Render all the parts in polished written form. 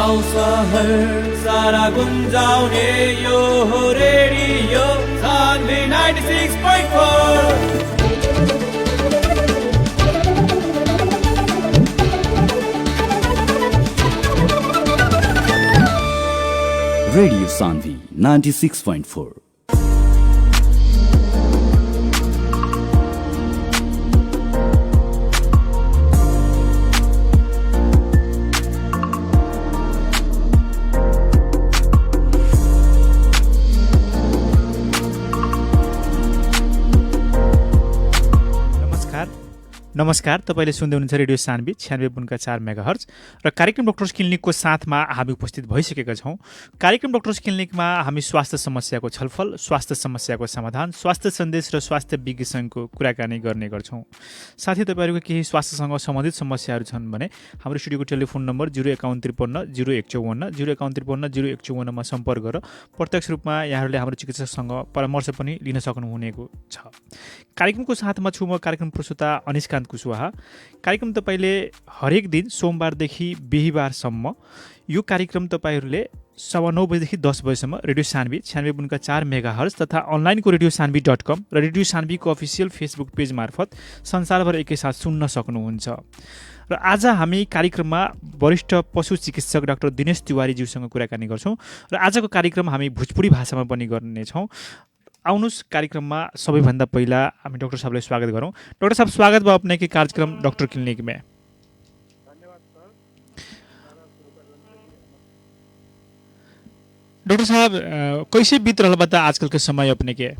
गाउँ सहर सारा गुन्जाउने यो हो रेडियो सान्वी 96.4। रेडियो सान्वी 96.4। नमस्कार, तपाईले सुन्दै हुनुहुन्छ रेडियो सान्वी 96.4 मेगाहर्ज र कार्यक्रम डाक्टर्स क्लिनिकको साथमा हामी उपस्थित भइसकेका छौँ। कार्यक्रम डाक्टर्स क्लिनिकमा हामी स्वास्थ्य समस्याको छलफल, स्वास्थ्य समस्याको समाधान, स्वास्थ्य सन्देश र स्वास्थ्य विज्ञसँगको कुराकानी गर्ने गर्छौँ। साथै तपाईहरूको केही स्वास्थ्यसँग सम्बन्धित समस्याहरू छन् भने हाम्रो स्टुडियोको टेलिफोन नम्बर 05153 0154 05153 0154 मा सम्पर्क गरेर प्रत्यक्ष रूपमा यहाँहरूले हाम्रो चिकित्सकसँग परामर्श पनि लिन सक्नुहुनेको छ। कार्यक्रमको साथमा छु म कार्यक्रम प्रस्तुता अनिस्कान्त कुशवाहा। कार्यक्रम तपाईले हरेक दिन सोमबारदेखि बिहीबारसम्म यो कार्यक्रम तपाईहरूले 9:15 बजेदेखि 10 बजेसम्म रेडियो सान्वी 96.4 मेगाहर्ज तथा अनलाइनको radiosandvi.com र रेडियो सान्वीको अफिसियल फेसबुक पेज मार्फत संसारभर एकैसाथ सुन्न सक्नुहुन्छ। र आज हामी कार्यक्रममा वरिष्ठ पशु चिकित्सक डाक्टर दिनेश तिवारीज्यूसँग कुराकानी गर्छौँ र आजको कार्यक्रम हामी भोजपुरी भाषामा पनि गर्नेछौँ। आउनुस कार्यक्रममा सबैभन्दा पहिला हामी डाक्टर साहबलाई स्वागत गरौँ। डाक्टर साहब, स्वागत बा अपने के कार्यक्रम डॉक्टर क्लिनिक में। धन्यवाद सर। डॉक्टर साहब, कैसे बीत रहा बता आजकल के समय अपने के?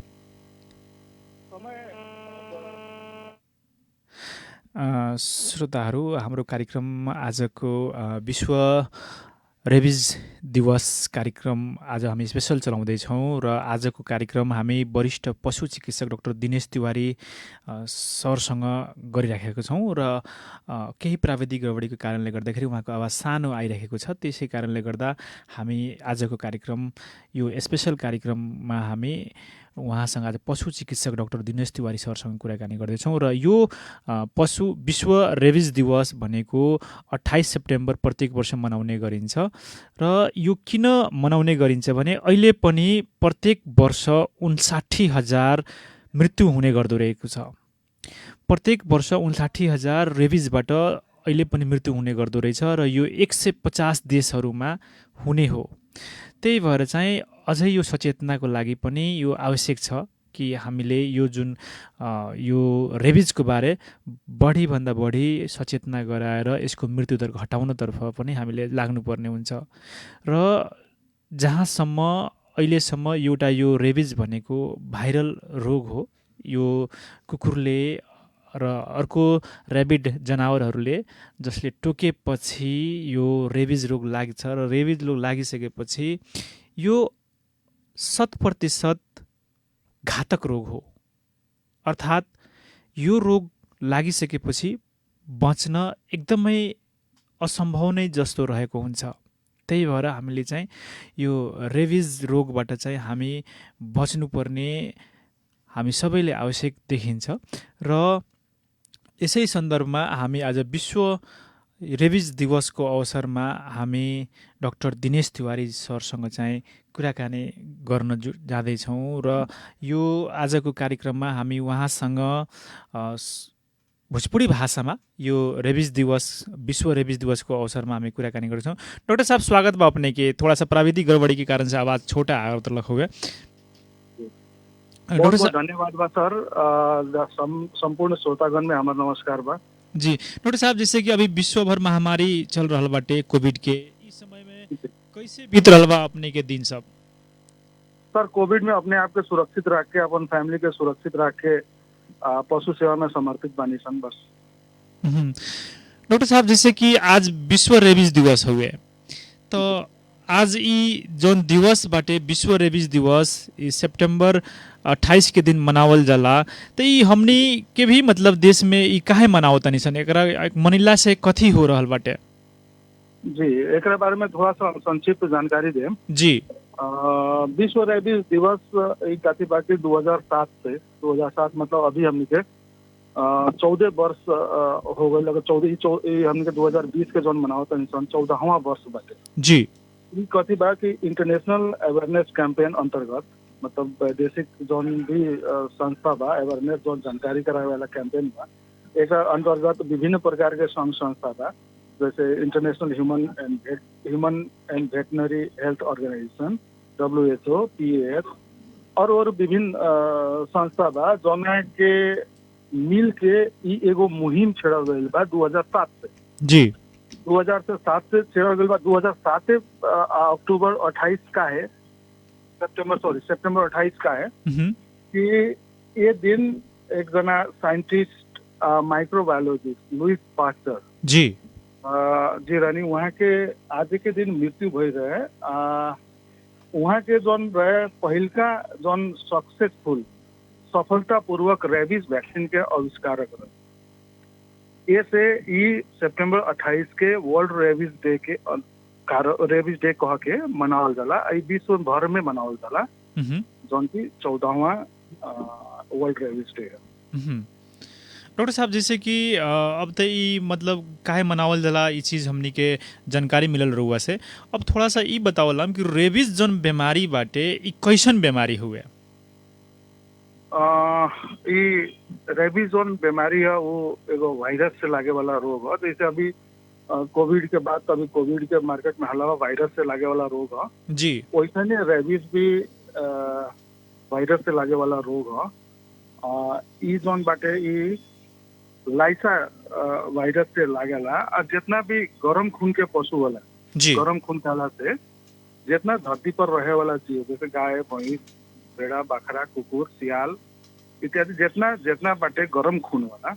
श्रोताहरू, हाम्रो कार्यक्रम आजको विश्व रेबिज दिवस कार्यक्रम आज हामी स्पेशल चलाउँदैछौँ र आजको कार्यक्रम हामी वरिष्ठ पशु चिकित्सक डाक्टर दिनेश तिवारी सरसँग गरिराखेका छौँ र केही प्राविधिक गडबडीको कारणले गर्दाखेरि उहाँको आवाज सानो आइरहेको छ। त्यसै कारणले गर्दा हामी आजको कार्यक्रम यो स्पेशल कार्यक्रममा हामी उहाँसँग आज पशु चिकित्सक डाक्टर दिनेश तिवारी सरसँग कुराकानी गर्दैछौँ र यो पशु विश्व रेबिज दिवस भनेको 28 सेप्टेम्बर प्रत्येक वर्ष मनाउने गरिन्छ। र यो किन मनाउने गरिन्छ भने अहिले पनि प्रत्येक वर्ष 59,000 मृत्यु हुने गर्दो रहेको छ। प्रत्येक वर्ष 59,000 रेबिजबाट अहिले पनि मृत्यु हुने गर्दो रहेछ र यो 150 देशहरूमा हुने हो। त्यही भएर चाहिँ अझै यो सचेतनाको लागि पनि यो आवश्यक छ कि हामीले यो जुन यो रेबिजको बारे बढीभन्दा बढी सचेतना गराएर यसको मृत्युदर घटाउनतर्फ पनि हामीले लाग्नुपर्ने हुन्छ। र जहाँसम्म अहिलेसम्म एउटा यो रेबिज भनेको भाइरल रोग हो। यो कुकुरले र अर्को ऱ्याबिड जनावरहरूले जसले टोकेपछि यो रेबिज रोग लाग्छ र रेबिज रोग लागिसकेपछि यो 100% घातक रोग हो। अर्थात् यो रोग लागिसकेपछि बच्न एकदमै असम्भव नै जस्तो रहेको हुन्छ। त्यही भएर हामीले चाहिँ यो रेबिज रोगबाट चाहिँ हामी बच्नुपर्ने हामी सबैले आवश्यक देखिन्छ। र यसै सन्दर्भमा हामी आज विश्व रेबिज दिवसको अवसरमा हामी डाक्टर दिनेश तिवारी सरसँग चाहिँ कुराकानी गर्न जाँदैछौँ र यो आजको कार्यक्रममा हामी उहाँसँग भोजपुरी भाषामा यो रेबिज दिवस विश्व रेबिज दिवसको अवसरमा हामी कुराकानी गर्छौँ। डॉक्टर साहब, स्वागत बा अपने के। थोड़ा सा प्राविधिक गड़बड़ी के कारण से आवाज़ छोटा आया मतलब हो गया। बहुत बहुत धन्यवाद बा सर। संपूर्ण श्रोतागण में हमारा नमस्कार बा जी। डॉक्टर साहब, जैसे कि अभी विश्व भर महामारी चल रहा बाटे कोविड के, इस समय में कैसे बीत रहा बा अपने के दिन सब? सर, कोविड में अपने आप के सुरक्षित रख के, अपन फैमिली के सुरक्षित रख के पशु सेवा में समर्पित बानी सन बस। डॉक्टर साहब, जैसे कि आज विश्व रेबिज दिवस हुए तो आज ई जोन दिवस बाटे विश्व रेबिज दिवस सितंबर 28 के दिन मनावल जाला, तो ई हमनी के भी मतलब देश में ई काहे मनावत तनी सन? एकरा मनीला से कथी हो रहल बाटे? जी, एकरा बारे में थोड़ा सा संक्षिप्त जानकारी दें जी। विश्व रेबिज दिवस कथी बाकी 2007 से 2007 मतलब अभी हमनी के 14 वर्ष हो गए, अगर 14 हमने 2020 के जौन मनावत सन 14वां वर्ष बाटे। जी ई कथी बा कि इंटरनेशनल अवेयरनेस कैंपेन अंतर्गत, मतलब वैदेशिक जौन भी संस्था बा, अवेयरनेस जौन जानकारी करावे वाला कैंपेन बा, एक अंतर्गत विभिन्न प्रकार के संघ संस्था बा, जैसे international human and veterinary health organisation WHO, PAH और विभिन्न संस्था बा, जौन के मिल के ई एगो मुहिम छेड़ल गईल बा 2007 से। जी 2007 से छेड़ल गईल बा। 2007 से अक्टूबर 28 का है, सितंबर 28 का है कि ये दिन एक जना साइंटिस्ट माइक्रोबायोलॉजिस्ट लुइस पास्चर जी जी रानी, वहाँ के आज के दिन मृत्यु भई रहे। वहाँ के जौन रहे पहिलका जौन सफलतापूर्वक रेबीज वैक्सीन के आविष्कारक रहे। ये से ई सितंबर 28 के वर्ल्ड रेबीज डे के रेबीज डे कह के मनावल जाला। ई विश्व भर में मनावल जाला, जौन की 14वां वर्ल्ड रेबीज डे है। डॉक्टर साहब, जैसे कि अब तो ई मतलब काहे मनावल जाला, ई चीज़ हमनी के जानकारी मिलल रहुआ से। अब थोड़ा सा ई बतावल कि रेबीज जौन बीमारी बाटे ई कैसन बीमारी हुए? ई रेबीज जौन बीमारी है वो एगो वायरस से लागे वाला रोग है। जैसे अभी कोविड के बाद, अभी कोविड के मार्केट में हलावा वायरस से लागे वाला रोग है जी, वैसे नहीं रेबीज भी वायरस से लागे वाला रोग है। ई जौन बाटे ई लाइसा वायरस से लागेला। और जितना भी गरम खून के पशु वाला जी गरम खून खाला से जितना धरती पर रहे वाला जीव, जैसे गाय, भैंस, भेड़ा, बकरा, कुकुर, सियाल इत्यादि जितना बाटे गरम खून वाला,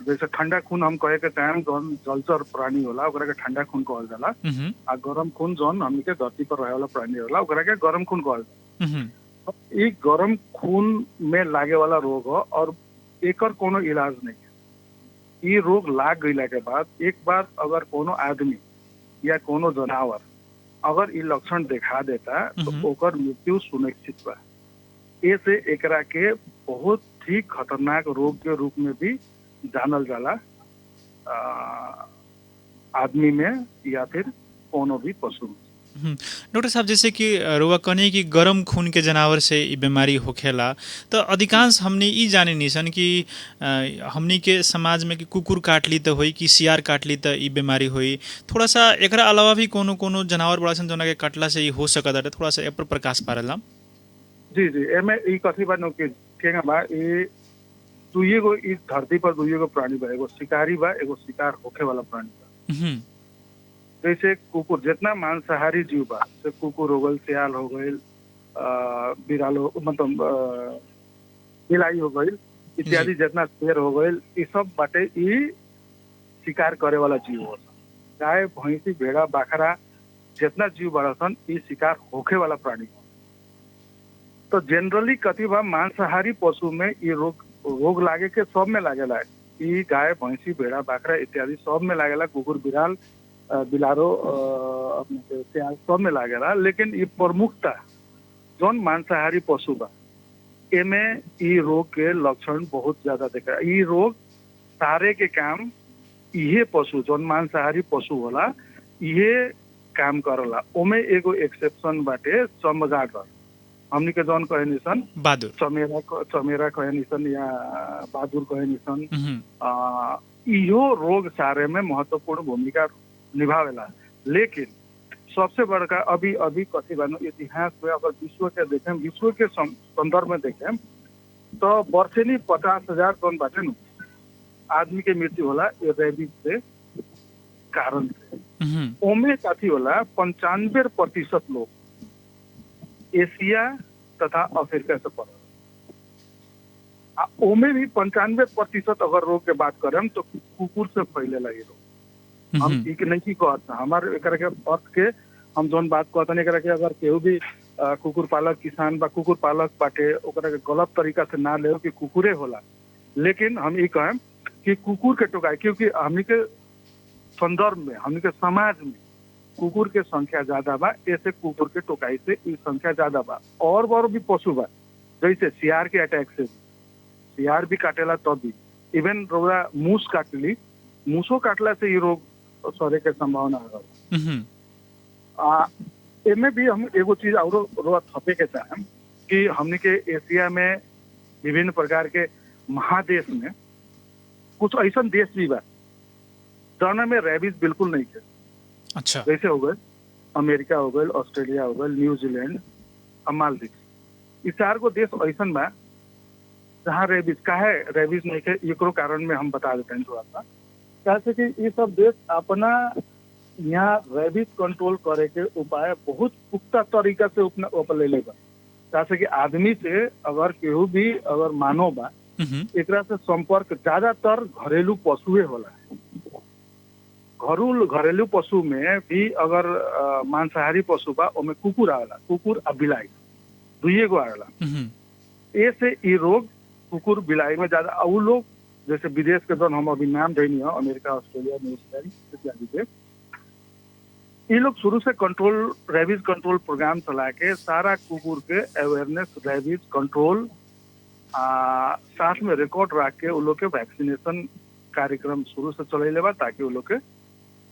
जैसे ठंडा खून हम कहे के टाइम जौन जलचर प्राणी होला ओकरा के ठंडा खून कहल जाला। आ गरम खून जौन हमनी के धरती पर रहे वाला प्राणी होला ओकरा के गरम खून कहल जाला। ई गरम खून में लागे वाला रोग हो और एकर कोनो इलाज नहीं है। ई रोग लाग गईला के बाद एक बार अगर कोनो आदमी या कोनो जानवर अगर ई लक्षण दिखा देता तो ओकर मृत्यु सुनिश्चित बा। ऐसे एकरा के बहुत ही खतरनाक रोग के रूप में भी जानल जाला आदमी में या फिर कोनो भी पशु में। डॉक्टर साहब, जैसे कि रुआ कहनी कि गरम खून के जानवर से ई बीमारी होखेला, तो अधिकांश हमने ई जाने निसन कि हमनी के समाज में कि कुकुर काट ली तो होई कि सियार काट ली तो ई बीमारी होई। थोड़ा सा एकरा अलावा भी कोनो जानवर बड़ा सन जोना के काटला से ई हो सकत है, थोड़ा सा ए पर प्रकाश पारेला। जी एमे ई कथी बानो के केगा बा, ई दुईगो ई धरती पर दुईगो प्राणी बा, एगो शिकारी बा, एगो शिकार होखे वाला प्राणी बा। जैसे कुकुर जितना मांसाहारी जीव बा, जैसे कुकुर हो गई, सियाल हो गई, बिरालो मतलब बिलाई हो गई इत्यादि, जितना शेर हो गई, ये सब बाटे ई शिकार करे वाला जीव हो। गाय, भैंसी, भेड़ा, बकरा जितना जीव बड़ा सन ई शिकार होखे वाला प्राणी हो। तो जनरली कथी बा, मांसाहारी पशु में ये रोग लागे के सब में लागेला। ई गाय, भैंसी, भेड़ा, बकरा इत्यादि सब में लागेला। कुकुर, बिराल, बिलारो, अपने सियाल सब में लागेला। लेकिन ये प्रमुखता जौन मांसाहारी पशु बा एमे ई रोग के लक्षण बहुत ज्यादा देखा। ई रोग सारे के काम इहे पशु जौन मांसाहारी पशु होला इहे काम करला। ओमे एगो एक्सेप्शन बाटे, चमगादड़ हमनी के जौन कहे निसन बहादुर, चमेरा कहे निसन या बहादुर कहे निसन। इहो रोग सारे में महत्वपूर्ण भूमिका निभावेला। लेकिन सबसे बड़का अभी कथी बानो, इतिहास में अगर विश्व के देखें, विश्व के संदर्भ में देखें तो वर्षेनी 50,000 टन बाटे नु आदमी के मृत्यु होला रेबीज से कारण से। ओमे कथी होला 95% लोग एशिया तथा अफ्रीका से पड़े। ओमे भी 95% अगर रोग के बात करें तो कुकुर से फैले लगे रोग। हम एक नहीं कहता हमारे एकरा के अर्थ के हम जोन बात कहता नहीं, एकरा के अगर केहू भी कुकुर पालक किसान बा, कुकुर पालक बाटे, ओकरा के गलत तरीका से ना ले कि कुकुरे होला। लेकिन हम ये कहें कि कुकुर के टोकाई, क्योंकि हमनी के संदर्भ में, हमनी के समाज में कुकुर के संख्या ज्यादा बा, ऐसे कुकुर के टोकाई से ई संख्या ज्यादा बा। और भी पशु बा, जैसे सियार के अटैक से सियार भी काटेला तब भी, इवन रौरा मूस काटली, मूसो काटला से ये रोग सरे के संभावना है। एमे भी हम एगो चीज और रौरा थपे के चाहें कि हमने के एशिया में विभिन्न प्रकार के महादेश में कुछ ऐसा देश भी बा जौना में रेबीज बिल्कुल नहीं है। अच्छा। जैसे हो गए अमेरिका हो गए, ऑस्ट्रेलिया हो गए, न्यूजीलैंड और मालदीव। इस 4 गो देश ऐसा बा जहाँ रेबीज काहे रेबीज नहीं है, एकरो कारण में हम बता देते हैं थोड़ा सा। कैसे कि ये सब देश अपना यहाँ रेबीज कंट्रोल करे के उपाय बहुत पुख्ता तरीका से ले लेगा। जैसे कि आदमी से अगर केहू भी अगर मानव बा एकरा से संपर्क ज्यादातर घरेलू पशुए होला। घरेलू पशु में भी अगर मांसाहारी पशु बा ओमे कुकुर आवेला, कुकुर और बिलाई 2 गो आवेला। ऐसे ये रोग कुकुर बिलाई में ज्यादा, और लोग जैसे विदेश के जन हम अभी नाम देनी है अमेरिका, ऑस्ट्रेलिया, न्यूजीलैंड इत्यादि के, ये लोग शुरू से रेबीज कंट्रोल प्रोग्राम चला के सारा कुकुर के अवेयरनेस रेबीज कंट्रोल साथ में रिकॉर्ड रख के उन लोग के वैक्सीनेशन कार्यक्रम शुरू से चले बा ताकि उन लोग के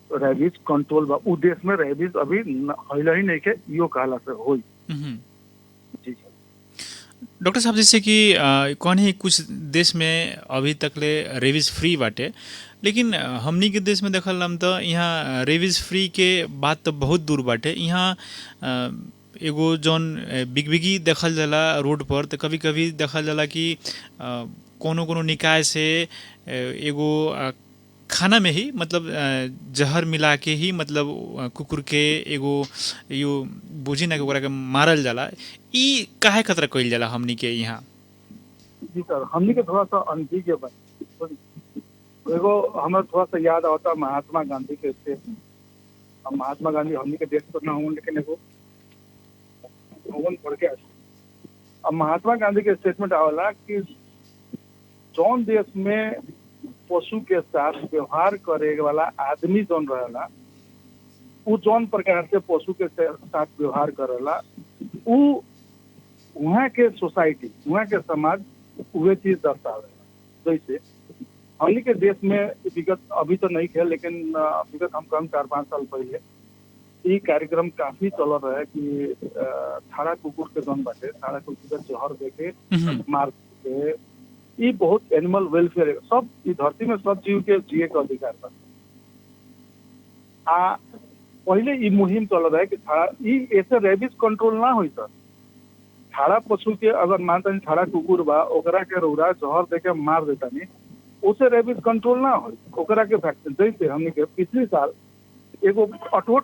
रेबीज कंट्रोल बा। उ देश में रेबीज अभी हईल ही नहीं के यो कहला से होई। जी डॉक्टर साहब, जैसे कि कौन ही कुछ देश में अभी तक ले रेबीज फ्री बाटे, लेकिन हमनी के देश में देखल हम तो यहाँ रेबीज फ्री के बात तो बहुत दूर बाटे। यहाँ एगो जौन बिगबिगी देखल जाला रोड पर, तो कभी कभी देखल जाला कि कोनो निकाय से एगो खाना में ही मतलब जहर मिला के ही मतलब कुकुर के एगो यो बुझी ना के मारल जाला। ई काहे खतरा कइल जाला हमनी के यहाँ? जी सर, हमनी के थोड़ा सा अनभिज्ञ के बात एगो हमें थोड़ा सा याद आता महात्मा गांधी के स्टेटमेंट। अब महात्मा गांधी हमनी के देश पर ना हों, लेकिन एगो पढ़ के अब महात्मा गांधी के स्टेटमेंट आवेला कि जौन देश में पशु के साथ व्यवहार करे वाला आदमी जौन रहेला, उ जौन प्रकार से पशु के साथ व्यवहार करेला, उ वहाँ के सोसाइटी, वहाँ के समाज वह चीज दर्शावेला। जैसे हमनी के देश में विगत अभी तो नहीं थे, लेकिन विगत हम कम 4-5 साल पहले ये कार्यक्रम काफी चल रहा है कि छाड़ा कुकुर के जौन बाटे, छाड़ा कुकुर के जहर देके मार के, ये बहुत एनिमल वेलफेयर सब इस धरती में सब जीव के जिए के अधिकार बा। पहले ये मुहिम चल रहा है कि छाड़ा ये ऐसे रेबीज कंट्रोल ना हुई सर। छाड़ा पशु के अगर मानता नहीं छाड़ा कुकुर बा ओकरा के रौरा जहर देके मार देता नहीं, उसे रेबीज कंट्रोल ना हो, ओकरा के वैक्सीन। जैसे हमने के पिछले साल एगो अटोट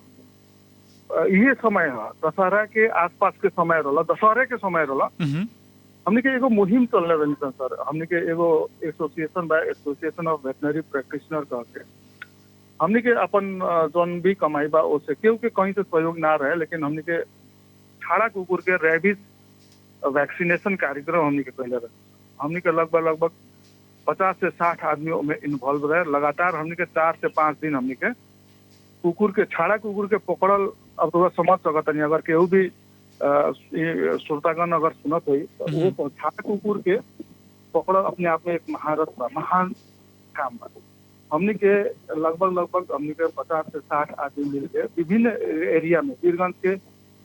ये समय है दशहरा के आसपास के समय रहा, दशहरे के समय रहा, हमने के एगो मुहिम चल रही सर। हमने के एगो एसोसिएशन बा, एसोसिएशन ऑफ वेटनरी प्रैक्टिशनर कह के हमने के अपन जौन भी कमाई बा उससे केहू के कहीं से सहयोग ना रहे, लेकिन हमने के छाड़ा कुकुर के रेबीज वैक्सीनेशन कार्यक्रम हमने के पहले रहे। हमने के लगभग 50 से 60 आदमियों में इन्वॉल्व रहे। लगातार हमने के 4 से 5 दिन हमने के कुकुर के छाड़ा कुकुर के पकड़ल। अब तो समझ सकता नहीं, अगर केहू भी श्रोतागण अगर सुनत हुई तो वो छाड़ा कुकुर के पकड़ल अपने आप में एक महारत बा, महान काम बा। हमने के लगभग हमने के 50 से 60 आदमी मिल के विभिन्न एरिया में, वीरगंज के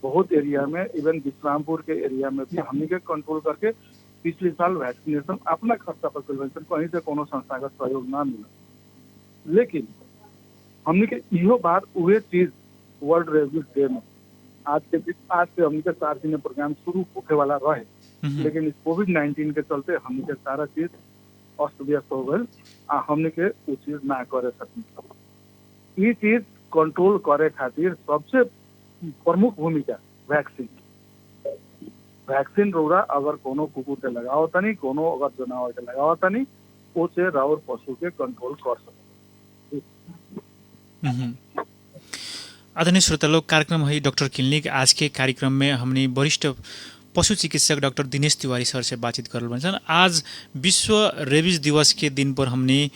बहुत एरिया में, इवन विश्रामपुर के एरिया में भी हमने के कंट्रोल करके पिछले साल वैक्सीनेशन अपना खर्चा पर प्रिवेंशन कहीं से कोनो संस्थागत सहयोग ना मिला। लेकिन हमने के इहो बार वह चीज वर्ल्ड रेबीज डे में आज से हमने के 4 दिन प्रोग्राम शुरू होने वाला रहे, लेकिन इस कोविड-19 के चलते हमने के सारा चीज अस्त व्यस्त हो गए, हमने के वो चीज ना करे सकते। ये चीज कंट्रोल करे खातिर सबसे प्रमुख भूमिका वैक्सीन रौरा अगर कोनो कुकुर के लगाओ तनी, कोनो अगर जनावर के लगाओ तनी, उसे राउर पशु के कंट्रोल कर सकते। आदरणीय श्रोता लोग, कार्यक्रम है डॉक्टर क्लिनिक। आज के कार्यक्रम में हमने वरिष्ठ पशु चिकित्सक डॉक्टर दिनेश तिवारी सर से बातचीत कर रहे हैं। आज विश्व रेबीज दिवस के दिन पर हमने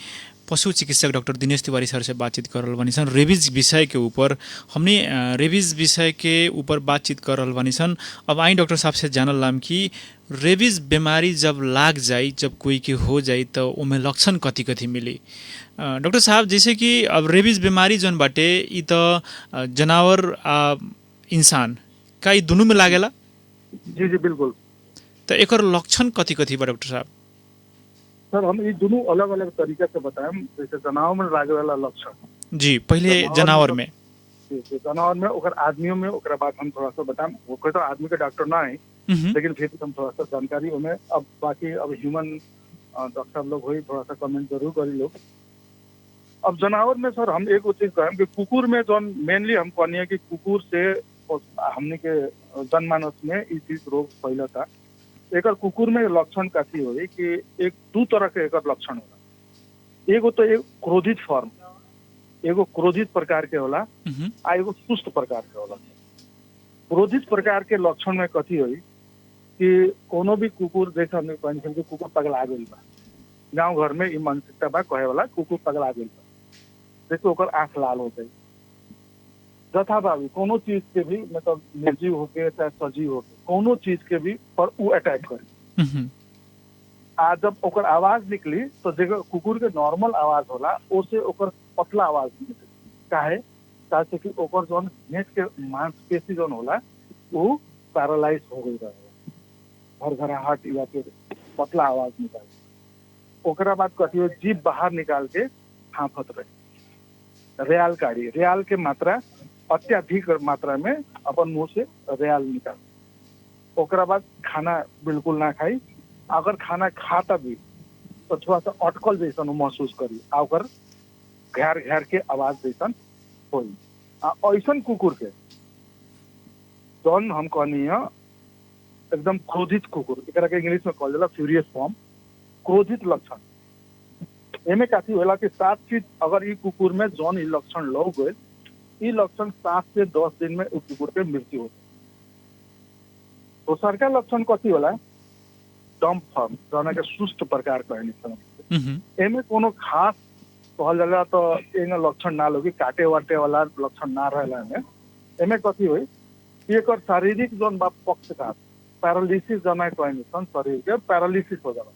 पशु चिकित्सक डॉक्टर दिनेश तिवारी सर से बातचीत कर रहल बानी सन रेबीज विषय के ऊपर। हमने रेबीज विषय के ऊपर बातचीत कर रहल बानी सन। अब आई डॉक्टर साहब से जानल लाम कि रेबीज बीमारी जब लाग जाई, जब कोई के हो जाई, तो उमें लक्षण कथी कथी मिली? डॉक्टर साहब जैसे कि अब रेबीज बीमारी जौन बाटे ई तो जनावर इंसान का ई दोनों में लागेला? जी जी बिल्कुल। तो एकर लक्षण कथी कथी बा डॉक्टर साहब? सर हम ये दोनों अलग अलग तरीके से बताएं। जैसे जनावर में लागे वाला लक्षण जी, पहले जनावर में। जनावर में ओकर आदमियों में ओकरा बाद हम थोड़ा सा बताएं। वो कोई तो आदमी के डॉक्टर ना है, लेकिन फिर हम थोड़ा सा जानकारी उनमें अब बाकी अब ह्यूमन डॉक्टर साहब लोग हुई थोड़ा सा कमेंट जरूर करी लोग। अब जनावर में सर हम एक चीज कहें कि कुकुर में जो मेनली हम कहनी है कि कुकुर से हमने के जनमानस में ई चीज रोग फैला था। एक कुकुर में लक्षण काफी हो कि एक दो तरह के एक लक्षण होला। एगो तो एक क्रोधित फॉर्म, एगो क्रोधित प्रकार के होला आ एगो सुस्त प्रकार के होला। क्रोधित प्रकार के लक्षण में कथी हुई कि कोनो भी कुकुर जैसे हमने कहनी कि कुकुर पगला गइल बा, गाँव घर में ई मानसिकता बा कहे वाला कुकुर पगला गइल बा, जैसे ओकर आंख लाल हो जाए जथाभावी कोनो चीज के भी मतलब निर्जीव होके चाहे सजीव होके कोनो चीज के भी पर उ अटैक करे। आ जब ओकर आवाज निकली तो जगह कुकुर के नॉर्मल आवाज होला ओसे ओकर पतला आवाज निकली। काहे ताकि कि ओकर जोन नेट के मांसपेशी जोन होला वो पैरालाइज हो गई रहे, घरघराहट या फिर पतला आवाज निकाल। ओकरा बाद कथी हो जीभ बाहर निकाल के हांफत रहे, रेयाल काढ़ी, रेयाल के मात्रा अत्याधिक मात्रा में अपन मुंह से रेयाल निकाल। ओकरा बाद खाना बिल्कुल ना खाई, अगर खाना खाता भी तो थोड़ा सा अटकल जैसन महसूस करी, ओकर घेर घेर के आवाज जैसन होई। ऐसन कुकुर के जौन हम कहनी है एकदम क्रोधित कुकुर, एकरा के इंग्लिश में कहल जाला फ्यूरियस फॉर्म, क्रोधित लक्षण। एमे काफी होला कि 7 चीज अगर ई कुकुर में जौन ई लक्षण लग गए, ई लक्षण 7 से 10 दिन में उस कुकुर के मृत्यु होती। दोसर का लक्षण कथी होला डम्प फॉर्म, जौना के सुस्त प्रकार कहनी। एमे कोनो खास कहल जाला तो एंगा लक्षण ना लोगी, काटे वाटे वाला लक्षण ना रहेला। एमे कथी होई कि एकर शारीरिक जोन बा पक्षघात पैरालिसिस जना कहनी सन, शरीर के पैरालिसिस हो जाला।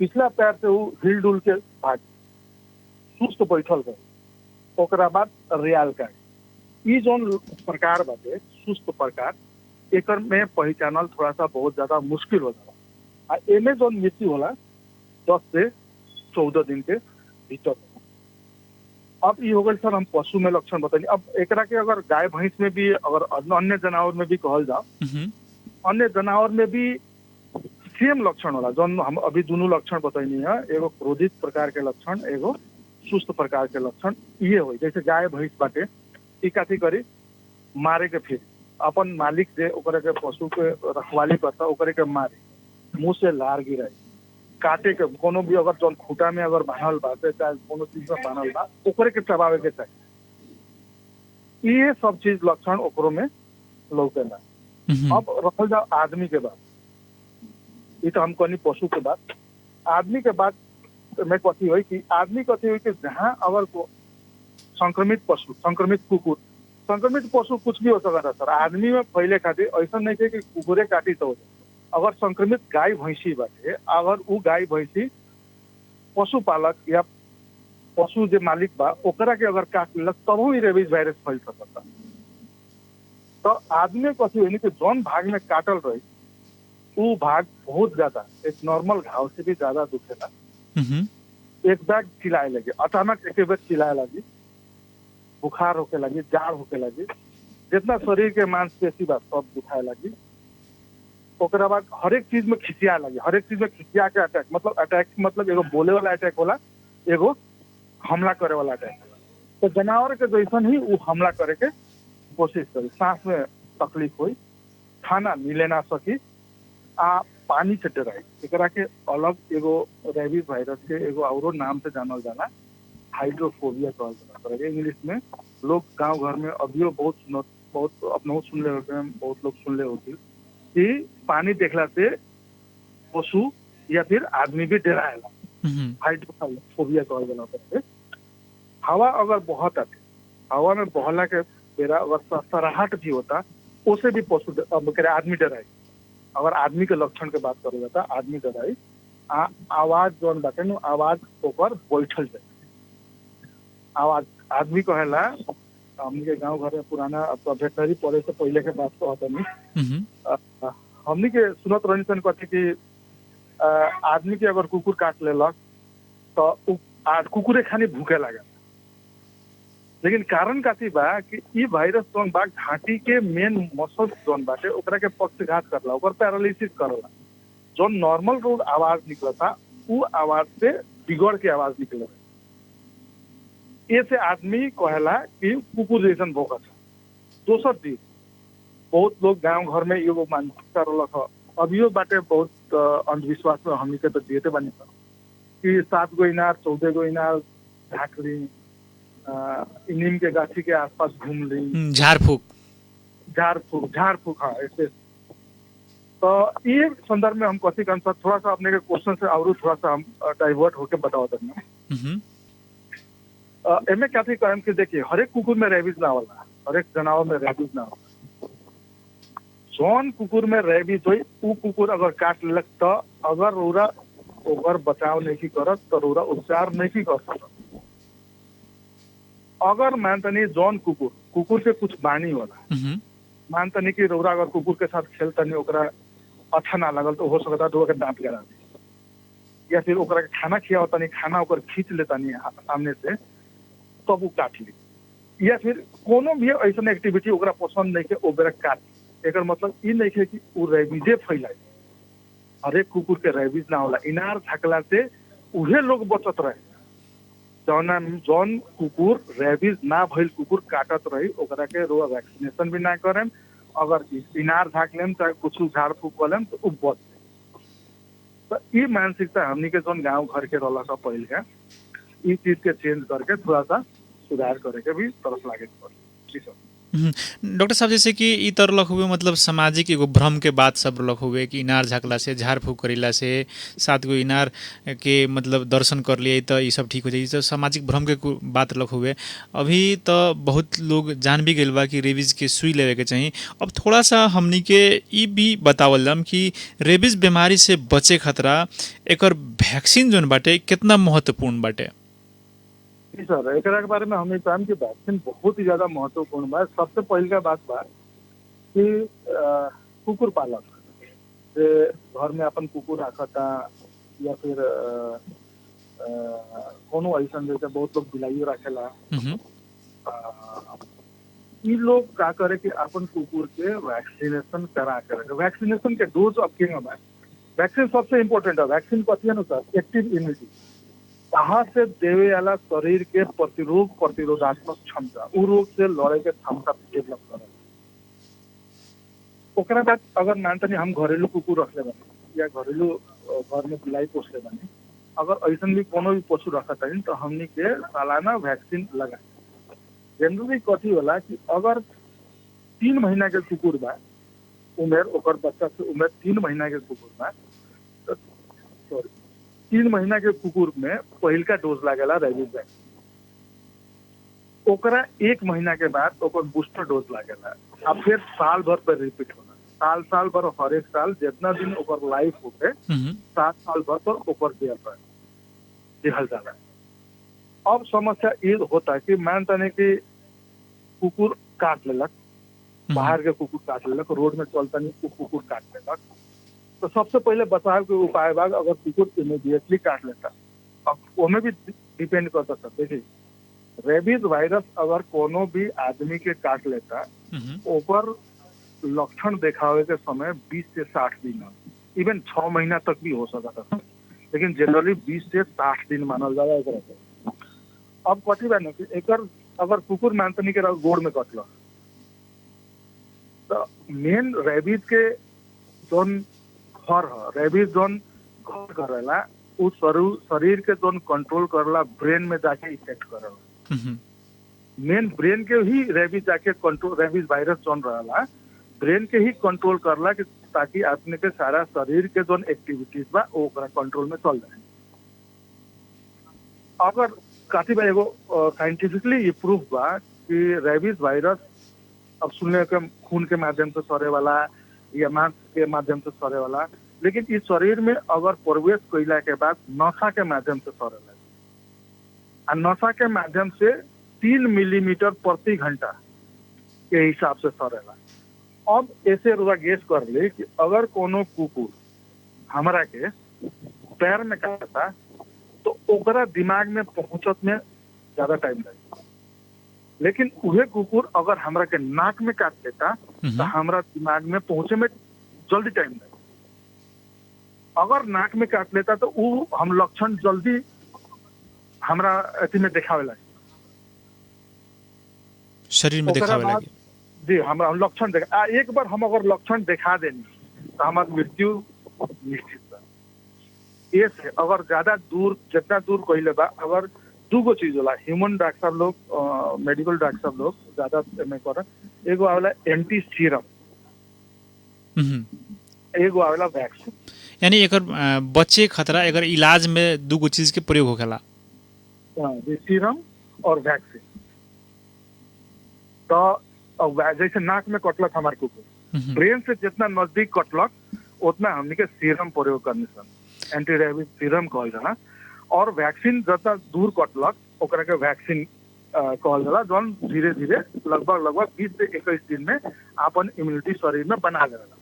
पिछला पैर से वो हिल डुल के भाग सुस्त बैठल रहे। ओकरा बाद रेयाल का ई जोन प्रकार बाटे सुस्त प्रकार, एकर में पहचानल थोड़ा सा बहुत ज्यादा मुश्किल हो जाला। आ एमे जोन मृत्यु होला 10 से 14 दिन के भीतर। अब ये हो गई सर हम पशु में लक्षण बताइए। अब एकरा के अगर गाय भैंस में भी अगर अन्य जानवर में भी कहल जाओ, अन्य जानवर में भी सेम लक्षण होला। जोन हम अभी दोनों लक्षण बताइनी है, एगो क्रोधित प्रकार के लक्षण, एगो सुस्त प्रकार के लक्षण ये हो। जैसे गाय भैंस बाटे ई काथी करी मारे के फिर अपन मालिक जे ओकरे के पशु के रखवाली करता ओकरे के मारे, मुंह से लार गिराई, काटे के कोनो भी अगर जौन खूटा में अगर बांधल बा चाहे कोनो चीज में बांधल बा ओकरे के चबावे के चाहिए। ये सब चीज लक्षण ओकरो में लौकेला। अब रखल जाओ आदमी के बात, ये तो हम कहनी पशु के बात। आदमी के बात में कथी हुई कि आदमी कथी हुई कि जहाँ अगर संक्रमित पशु, संक्रमित कुकुर, संक्रमित पशु कुछ भी हो सकता है सर। आदमी में फैले खातिर ऐसा नहीं है कि कुकुरे काटी तो हो जाए। अगर संक्रमित गाय भैंसी बाटे, अगर वो गाय भैंसी पशुपालक या पशु जो मालिक बा ओकरा के अगर काट लेलक तब ही रेबीज वायरस फैल सकता। तो आदमी कथी हुई कि जौन भाग में काटल रही वो भाग बहुत ज्यादा एक नॉर्मल घाव से भी ज्यादा दुखेला। एक बैग चिल्लाए लगे, अचानक एक बार चिल्लाए लगी, बुखार होके लगी, जाड़ होके लगी, जितना शरीर के मांसपेशी बा सब दुखाए लगी। ओकरा बाद हर एक चीज में खिसिया लगी, हर एक चीज में खिसिया के अटैक, मतलब अटैक मतलब एगो बोले वाला अटैक होला, एगो हमला करे वाला अटैक होला। तो जानवर के जैसन ही वो हमला करे के कोशिश करी। सांस में तकलीफ हुई, खाना मिले ना सकी, आ पानी से डराई। एकरा के अलग एगो रेबीज वायरस के एगो औरो नाम से जानल जाला, हाइड्रोफोबिया कहल जाला। इंग्लिश में लोग गांव घर में अभियो बहुत अपनों सुनले होते हैं, बहुत लोग सुनले होते कि पानी देखला से पशु या फिर आदमी भी डराएला। हाइड्रोफोबिया कहल जाला ओकरा। हवा अगर बहता है, हवा में बहला के बेरा अगर सरसराहट भी होता, उसे भी पशु आदमी डराई। अगर आदमी के लक्षण के बात करो जाता, आदमी डराई आवाज जौन बाटे नु आवाज ऊपर बैठल जाए। आवाज आदमी कहेला, हमनी के गांव घर में पुराना वेटनरी पढ़े से पहले के बात कहता नहीं, हमनी के सुनत रहनी सन कहते कि आदमी के अगर कुकुर काट लेलक तो कुकुरे खानी भूखे लगे। लेकिन कारण काती बा कि ई वायरस जौन बा घाटी के मेन मसल जौन बाटे ओकरा के पक्षघात करला, ओकर पैरालिसिस करला। जौन नॉर्मल रोड आवाज निकलता उ आवाज से बिगड़ के आवाज निकले। ऐसे आदमी कहेला कि कुकुर जैसन भौंकत है। दोसर चीज, बहुत लोग गांव घर में एगो मानसिकता रहलक, अभियो बाटे बहुत अंधविश्वास में हमनी के तो जियते बानी कि 7 गो इनार 14 गो इनार ढाक ली, नीम के गाछी के आसपास घूम ली, झाड़ फूक। हाँ, ऐसे। तो ये संदर्भ में हम कथी कर थोड़ा सा अपने के क्वेश्चन से और थोड़ा सा हम डाइवर्ट होके बताओ देना। एमे क्या थी कहम कि देखिए, हर एक कुकुर में रेबीज ना होला, हर एक जानवर में रेबीज ना होला। जौन कुकुर में रेबीज होई उ कुकुर अगर काट लेलक तो अगर रोरा ओकर बचाव नहीं करत तो रोरा उपचार नहीं कर सकत। अगर मानतनी जौन कुकुर के कुछ बानी होला, मानतनी कि रौरा अगर कुकुर के साथ खेलतनी ओकरा अच्छा ना लगल तो हो सकता है के डांट गिरा दी, या फिर ओकरा के खाना खियावतनी, खाना ओकर खींच लेतनी सामने से तब वो काट ली, या फिर कोनो भी ऐसा एक्टिविटी ओकरा पसंद नहीं के ओ बेरा काट ली। एकर मतलब ई नहीं है कि वो रेबीजे फैलाई। हर एक कुकुर के रेबीज ना होला। इनार झकला से उहे लोग बचत रहे। जौन कुकुर रेबीज ना भइल कुकुर काटत रही ओकरा के रोआ वैक्सीनेशन भी ना करेम, अगर इनार झाँक लेम चाहे कुछ झाड़ फूक कर लेम तो उ बच जाए। तो ये मानसिकता हमनी के जौन गांव घर के रहला सब पहले है, इस चीज के चेंज करके थोड़ा सा सुधार करे के भी तरफ लागे जी सर। डॉक्टर साहब, जैसे कि ई तर लख हुए मतलब सामाजिक एगो भ्रम के बात सब लख हुए कि इनार झाँकला से, झाड़ फूक करेला से, 7 गो इनार के मतलब दर्शन कर लिए तो ये सब ठीक हो जाए, तो सामाजिक भ्रम के बात लख हुए। अभी तो बहुत लोग जान भी गइल बा कि रेबीज के सुई लेवे के चाहिए। अब थोड़ा सा हमनी के ई भी बतावल जाम कि रेबीज बीमारी से बचे खतरा एकर वैक्सीन जोन बाटे कितना महत्वपूर्ण बाटे। जी सर, एक के बारे में हम कहम कि वैक्सीन बहुत ही ज्यादा महत्वपूर्ण बा। सबसे पहले का बात बा कि कुकुर पालक जे घर में अपन कुकुर रखता या फिर कोनो ऐसा जैसे बहुत लोग बिलाइयो रखेला, ये लोग का करे कि अपन कुकुर के वैक्सीनेशन करा करे। वैक्सीनेशन के डोज अब के वैक्सीन सबसे इम्पोर्टेंट है। वैक्सीन कथी है ना सर, एक्टिव इम्यूनिटी, बाहर से देवे वाला शरीर के प्रतिरोधात्मक क्षमता, उ रोग से लड़े के क्षमता डेवलप करे। ओकरा बाद अगर मानतनी हम घरेलू कुकुर रखले बानी या घरेलू घर में बिलाई पोसले बानी, अगर ऐसा भी कोनो भी पशु रखता है तो हमनी के सालाना वैक्सीन लगाए। जनरली कथी होला कि अगर 3 महीना के कुकुर बा, उम्र ओकर बच्चा से उम्र 3 महीना के कुकुर बा, तो सॉरी 3 महीना के कुकुर में पहिलका डोज लागेला रेबीज वैक्सीन। ओकरा 1 महीना के बाद ओकर बूस्टर डोज लागेला। अब फिर साल भर पर रिपीट होला। साल भर हर एक साल जितना दिन ओकर लाइफ होके 7 साल भर पर ओकर दिहल जाला। अब समस्या ये होता है कि मानता नहीं कि कुकुर काट लेलक, बाहर के कुकुर काट लेलक, रोड में चलता नहीं कुकुर काट लेलक, तो सबसे पहले बचाव के उपाय बा अगर कुकुर इमीडिएटली काट लेता। अब ओमे भी डिपेंड करता सर। देखिए, रेबीज वायरस अगर कोनो भी आदमी के काट लेता, ओपर लक्षण देखावे के समय 20 से 60 दिन, इवन 6 महीना तक भी हो सकता था, लेकिन जनरली 20 से 60 दिन मानल जाला एकरा। अब कथी बा कि एकर अगर कुकुर मानतनी के गोड़ में कटल तो मेन रेबीज के जोन घर है, रेबीज जोन घर करेला उस शरीर के जोन कंट्रोल करला ब्रेन में जाके इफेक्ट करेला। मेन ब्रेन के ही रेबीज जाके कंट्रोल, रेबीज वायरस जोन रहला ब्रेन के ही कंट्रोल करला कि ताकि अपने के सारा शरीर के जोन एक्टिविटीज बा ओकरा कंट्रोल में चल जाए। अगर कतिपय एगो साइंटिफिकली ये प्रूफ बा कि रेबीज वायरस अब सुनने के खून के माध्यम से सरे वाला या मांस के माध्यम से सरे वाला, लेकिन इस शरीर में अगर प्रवेश कैला के बाद नशा के माध्यम से सरेला आ नशा के माध्यम से 3 मिलीमीटर प्रति घंटा के हिसाब से सरेला। अब ऐसे रुआ गेस कर ले कि अगर कोनो कुकुर हमरा के पैर में काटता तो ओकरा दिमाग में पहुंचत में ज्यादा टाइम लगे, लेकिन उहे कुकुर अगर हमरा के नाक में काट लेता तो हमरा दिमाग में पहुंचे में जल्दी टाइम लगे। अगर नाक में काट लेता तो वो हम लक्षण जल्दी हमरा अथी में दिखावे लगे, शरीर में दिखावे लगे। जी हमरा लक्षण देखा एक बार हम अगर लक्षण दिखा देनी तो हमारी मृत्यु निश्चित बा। ये से अगर ज्यादा दूर जितना दूर कहले बा, अगर दूगो चीज होला, ह्यूमन डॉक्टर साहब लोग मेडिकल डॉक्टर साहब लोग ज्यादा में कर, एगो आवेला एंटी सीरम, एगो आवेला वैक्सीन। यानी एकर बच्चे खतरा एकर इलाज में दूगो चीज के प्रयोग होखेला, सीरम और वैक्सीन। तो जैसे नाक में कटलक हमारे कुकुर, ब्रेन से जितना नजदीक कटलक उतना हमने के सीरम प्रयोग करने सन, एंटी रेबीज सीरम कहल जाला। और वैक्सीन जितना दूर कटलक ओकरा के वैक्सीन कहल जाला, जौन धीरे धीरे लगभग 20 से 21 दिन में अपन इम्यूनिटी शरीर में बना लेला।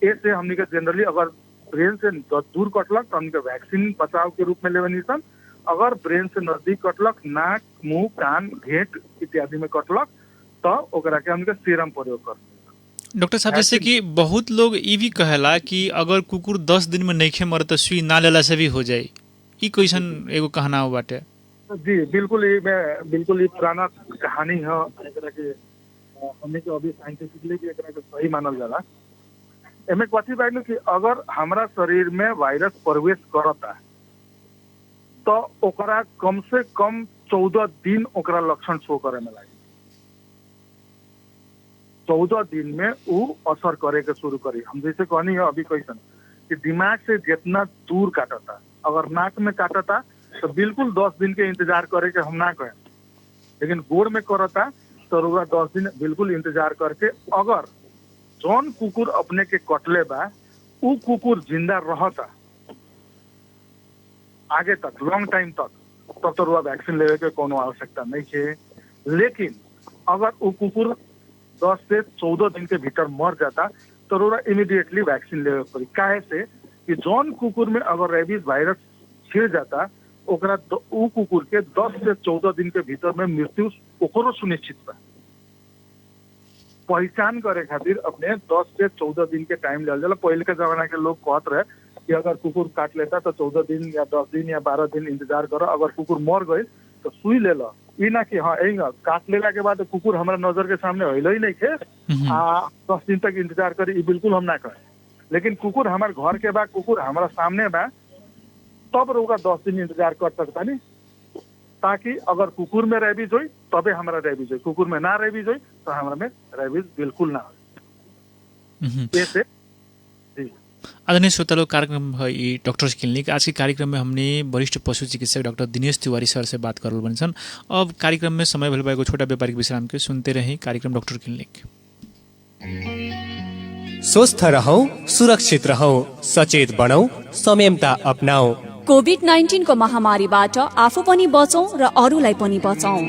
ऐसे हमने के जनरली अगर ब्रेन से दूर कटलक तो हमने वैक्सीन बचाव के रूप में लेवनी सन। अगर ब्रेन से नजदीक कटलक, नाक, मुंह, कान, घेंट इत्यादि में कटलक तो ओकरा के हमने सीरम प्रयोग कर। डॉक्टर साहब जैसे कि बहुत लोग ये भी कहेला कि अगर कुकुर 10 दिन में नइखे मरे तो सुई ना लेला से भी हो जाए, ई कैसन एगो कहना हो बाटे? जी बिल्कुल ये पुराना कहानी है, एकरा के हमने के अभी साइंटिफिकली भी एकरा के सही मानल जाला। एमे कथी बाइल कि अगर हमरा शरीर में वायरस प्रवेश करता तो ओकरा कम से कम 14 दिन ओकरा लक्षण शो करे में लागे। 14 दिन में वो असर करे के शुरू करी। हम जैसे कहनी है अभी कैसन कि दिमाग से जितना दूर काटता, अगर नाक में काटता तो बिल्कुल 10 दिन के इंतजार करे के हम ना कहें, लेकिन गोड़ में करता तो रुआ 10 दिन बिल्कुल इंतजार करके अगर जौन कुकुर अपने के कटले बा उ कुकुर जिंदा रहता आगे तक लॉन्ग टाइम तक, तब तो रुआ वैक्सीन लेवे के कोनो आवश्यकता नहीं है। लेकिन अगर वो कुकुर 10 से 14 दिन के भीतर मर जाता तो रुआ इमीडिएटली वैक्सीन लेवे पड़ी। काहे से कि जौन कुकुर में अगर रेबीज वायरस छिड़ जाता ओकरा उ कुकुर के 10 से 14 दिन के भीतर में मृत्यु ओकरो सुनिश्चित बा। पहचान करे खातिर अपने 10 से 14 दिन के टाइम ले जाला। पहले के जमाना के लोग कहत रहे कि अगर कुकुर काट लेता तो 14 दिन या 10 दिन या 12 दिन इंतजार करो, अगर कुकुर मर गई तो सुई ले लो। ई ना कि हाँ यही काट लेला के बाद कुकुर हमारा नजर के सामने होइल ही नहीं थे 10 दिन तक इंतजार करी, बिल्कुल हम ना करें। लेकिन कुकुर हमारे घर के बा, कुकुर हमारा सामने बा, तब रोगा 10 दिन इंतजार कर सकता नहीं, ताकि अगर कुकुर में रेबीज हुई तबे हमारा रेबीज हुई, कुकुर में ना रेबीज हुई तो हमारा में रेबीज बिल्कुल ना हो। ऐसे आदरणीय श्रोता लोग, कार्यक्रम है ये डॉक्टर्स क्लिनिक। आज के कार्यक्रम में हमने वरिष्ठ पशु चिकित्सक डॉक्टर दिनेश तिवारी सर से बात करल बनी सन। अब कार्यक्रम में समय भल एगो छोटा व्यापारिक विश्राम के सुनते रहे कार्यक्रम डॉक्टर क्लिनिक। स्वस्थ रहौ, सुरक्षित रहौ, सचेत बनौ, संयमता अपनाऊ। कोभिड-19 को महामारीबाट आफू पनि बचौं र अरूलाई पनि बचाउँ।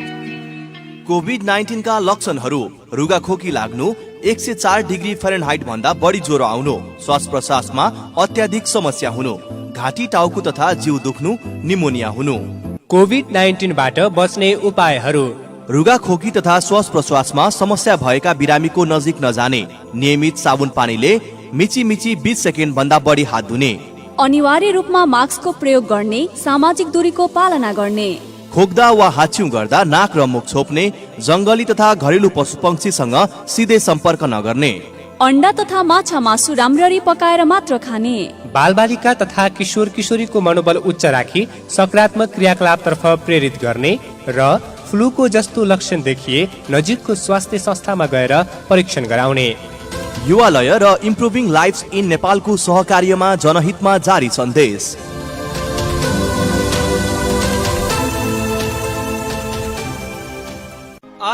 कोभिड-19 का लक्षणहरू रुगाखोकी लाग्नु, 104 डिग्री फारेनहाइट भन्दा बढी ज्वरो आउनु, श्वास प्रश्वासमा अत्याधिक समस्या हुनु, घाँटी टाउको तथा जिउ दुख्नु, निमोनिया हुनु। कोभिड-19 बाट बच्ने उपायहरू: रुगाखोकी तथा श्वास प्रश्वासमा समस्या भएका बिरामीको नजिक नजाने, नियमित साबुन पानीले मिची 20 सेकेन्ड भन्दा बढी हात धुने, अनिवार्य रूपमा मास्कको प्रयोग गर्ने, सामाजिक दूरीको पालना गर्ने, खोक्दा वा हाच्छिउ गर्दा नाक र मुख छोप्ने, जंगली तथा घरेलु पशुपक्षीसँग सिधै सम्पर्क नगर्ने, अण्डा तथा माछा मासु राम्ररी पकाएर मात्र खाने, बालबालिका तथा किशोर किशोरीको मनोबल उच्च राखी सकारात्मक क्रियाकलापतर्फ प्रेरित गर्ने र फ्लूको जस्तो लक्षण देखिए नजिकको स्वास्थ्य संस्थामा गएर परीक्षण गराउने। युवालय र इम्प्रुभिङ लाइफ्स इन नेपालको सहकार्यमा जनहितमा जारी सन्देश।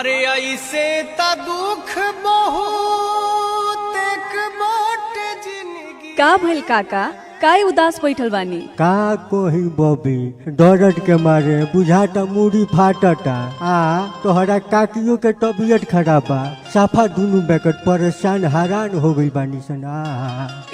अरे ऐसे त दुख बहुत एक बाटे जिंदगी। का भइल काका, काहे उदास बैठल बानी? का कोही बबी, डरट के मारे बुझाता मुड़ी फाटता। तोहरा काकियों के तबीयत खराब बा, साफा दुनु बेकट परेशान हैरान हो गई बानी सन।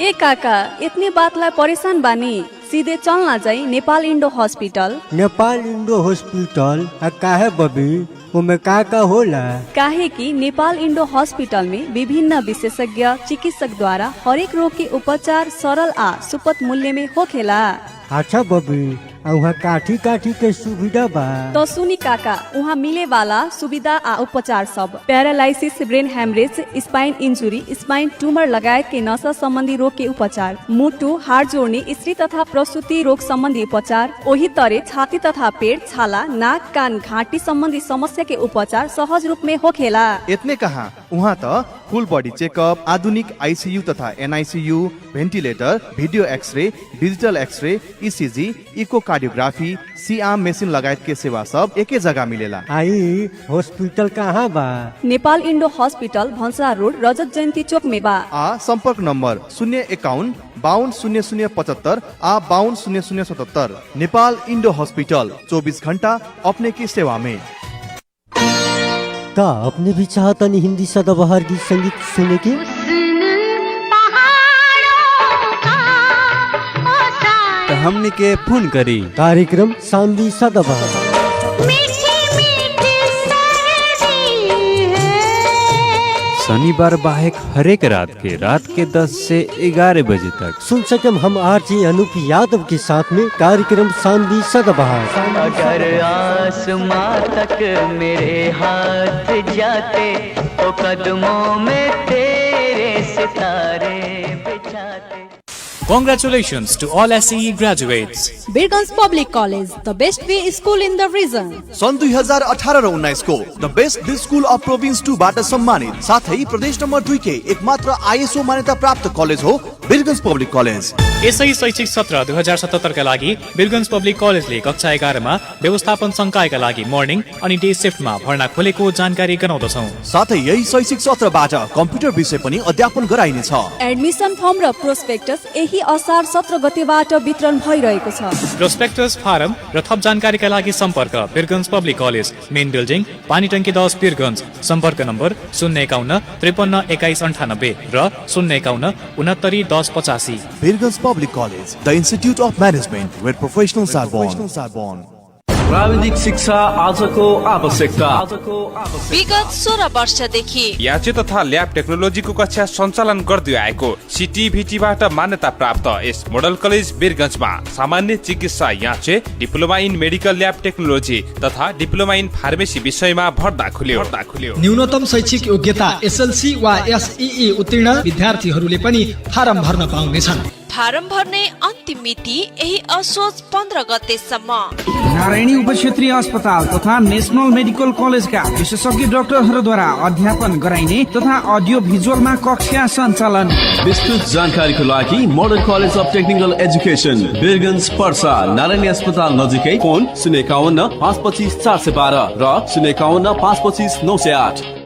ए काका, इतनी बात ला परेशान बानी? सीधे चलना जाई Nepal Indo hospital. Nepal Indo hospital काहे बबी, उमे का होला? काहे कि नेपाल इंडो हॉस्पिटल में विभिन्न विशेषज्ञ चिकित्सक द्वारा हरेक रोग के उपचार सरल आ सुपथ मूल्य में होखेला। अच्छा बबी, वहाँ काठी के सुविधा बा? तो सुनी काका, वहाँ मिले वाला सुविधा आ उपचार सब paralysis, brain haemorrhage, spine injury, spine tumour लगायत के नसा संबंधी रोग के उपचार, मुटु, हाड जोड़ने, स्त्री तथा प्रसूति रोग संबंधी उपचार, वही तरह छाती तथा पेट, छाला, नाक, कान, घाटी संबंधी समस्या के उपचार सहज रूप में होखेला। इतने कहाँ, वहाँ तो फुल बॉडी चेकअप, आधुनिक आईसीयू तथा NICU, ventilator, video x-ray, digital x-ray, ECG, echocardiography, C arm machine लगायत के सेवा सब एके जगह मिलेला। आई हॉस्पिटल कहाँ बा? नेपाल इंडो हॉस्पिटल भंसरा रोड, रजत जयंती चौक में बा। संपर्क नंबर 051 520075 520077। नेपाल इंडो हॉस्पिटल 24 घंटा अपने की सेवा में। का अपने भी चाहता नहीं हिंदी सदाबहार गीत संगीत सुने के? तो हमने के फोन करी कार्यक्रम शांति सदाबहार। शनिवार बाहेक हरेक रात के 10 से 11 बजे तक सुन सकम हम आरजे अनूप यादव के साथ में कार्यक्रम शांति सदाबहार। अगर आसमां तक मेरे हाथ जाते तो कदमों में तेरे सितारे बिछाते। Congratulations to all SCE graduates. Birgans Public College, the best way school in the region. सन् 2018 र 19 को the best B school of province 2 बाट सम्मानित, साथै प्रदेश नम्बर 2 के एकमात्र आईएसओ मान्यता प्राप्त कलेज हो बिरगन्स पब्लिक कलेज। यसै शैक्षिक सत्र 2077 का लागि बिरगन्स पब्लिक कलेजले कक्षा 11 मा व्यवस्थापन संकायका लागि मर्निङ अनि डे शिफ्टमा भर्ना खोलेको जानकारी गराउँदछौं। साथै यही शैक्षिक सत्रबाट कम्प्युटर विषय पनि अध्यापन गराइनेछ। एडमिसन फर्म र प्रोस्पेक्टस यही असार 17 गतेबाट वितरण भइरहेको छ। प्रोस्पेक्टस फारम र थप जानकारीका लागि सम्पर्क बिरगन्स पब्लिक कलेज, मेन बिल्डिङ, पानी टंकी 10 बिरगन्स। सम्पर्क नम्बर 051 53 21 98 र 051 69 10 85। Birgunj public college, the institute of management where professionals are born. प्राविधिक शिक्षा आजको आवश्यकता। विगत 16 वर्षदेखि याचे तथा ल्याब टेक्नोलोजीको कक्षा सञ्चालन गर्दै आएको सिटिभिटीबाट मान्यता प्राप्त यस मोडल कलेज बिरगन्जमा सामान्य चिकित्सा याचे, diploma in medical lab technology तथा डिप्लोमा इन फार्मेसी विषयमा भर्ना खुल्यो। न्यूनतम शैक्षिक योग्यता एसएलसी वा एसईई उत्तीर्ण विद्यार्थीहरूले पनि फारम भर्न पाउनेछन्। फारम भर्ने अन्तिम मिति यही असोज 15 गतेसम्म। नारायणी उपक्षेत्रीय अस्पताल तथा नेशनल मेडिकल कलेजका विशेषज्ञ डाक्टरहरूद्वारा अध्यापन गराइने तथा अडियो भिजुअलमा कक्षा सञ्चालन। विस्तृत जानकारीको लागि model college of technical education Birgunj Parsa, Narayani अस्पताल नजिकै। फोन 051 525 412 र 051 525 908।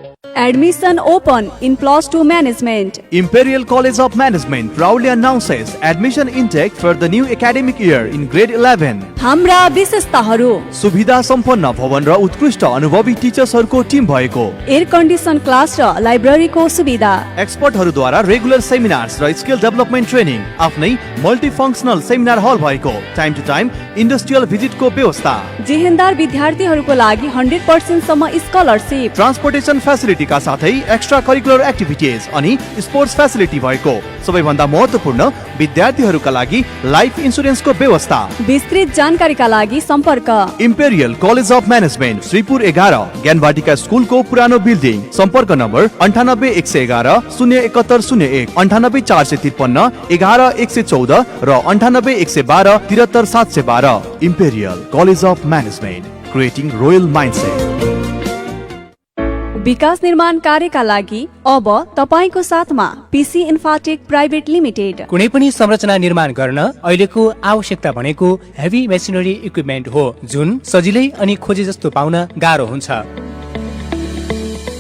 Admission open in +2 management. Imperial College of Management proudly announces admission intake for the new academic year in grade 11. हाम्रा विशेषताहरू: सुविधा सम्पन्न भवन र उत्कृष्ट अनुभवी टिचर्सहरूको टिम भएको, एयर कन्डिसन क्लास र लाइब्रेरीको सुविधा, एक्सपर्टहरूद्वारा रेगुलर सेमिनार्स र स्किल डेभलपमेन्ट ट्रेनिङ, आफ्नै मल्टिफङ्क्सनल सेमिनार हल भएको, टाइम टु टाइम इन्डस्ट्रियल भिजिटको व्यवस्था, जेहेन्दार विद्यार्थीहरूको लागि 100% सम्म स्कलरशिप, ट्रान्सपोर्टेसन फेसिलिटी का साथै एक्स्ट्रा करिकुलर एक्टिभिटीज अनि स्पोर्ट्स फेसिलिटी भएको, सबैभन्दा महत्त्वपूर्ण विद्यार्थीहरूका लागि लाइफ इन्स्योरेन्सको व्यवस्था। विस्तृत जानकारीका लागि सम्पर्क imperial college of management, Shripur 11, ज्ञानवाटिका स्कुलको पुरानो बिल्डिङ। सम्पर्क नम्बर 98 111 071 01, 98 453 11 114 र 98 112 73 712। Imperial college of management, creating royal mindset. विकास निर्माण कार्यका लागि अब तपाईको साथमा पीसी इन्फाटेक प्राइभेट लिमिटेड। कुनै पनि संरचना निर्माण गर्न अहिलेको आवश्यकता भनेको हेभी मेसिनरी इक्विपमेन्ट हो, जुन सजिलै अनि खोजे जस्तो पाउन गाह्रो हुन्छ।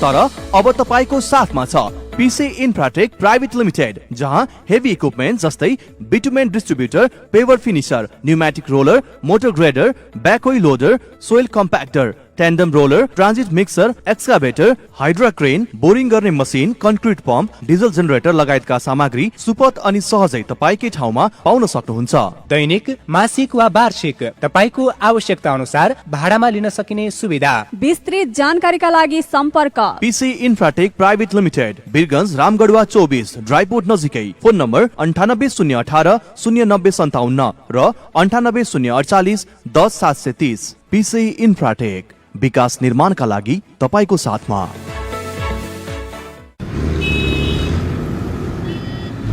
तर अब तपाईको साथमा छ पिसे इन्फ्राटेक प्राइवेट लिमिटेड, जहाँ हेभी इक्विपमेन्ट जस्तै bitumen distributor, paver finisher, pneumatic roller, motor grader, backhoe loader, soil compactor, tandem roller, transit mixer, excavator, hydra crane, boring गर्ने machine, concrete pump, diesel generator लगायतका सामग्री सुपथ अनि सहजै तपाईकै ठाउँमा पाउन सक्नुहुन्छ। दैनिक, मासिक वा वार्षिक तपाईको आवश्यकता अनुसार भाडामा लिन सकिने सुविधा। विस्तृत जानकारीका लागि सम्पर्क पिसी Infratech private limited, Birgunj, रामगढवा 24, dry port नजिकै। फोन नम्बर 980118 0957 र 980148 10730। पिसी इन्फ्राटेक, विकास निर्माणका लागि तपाईको साथमा।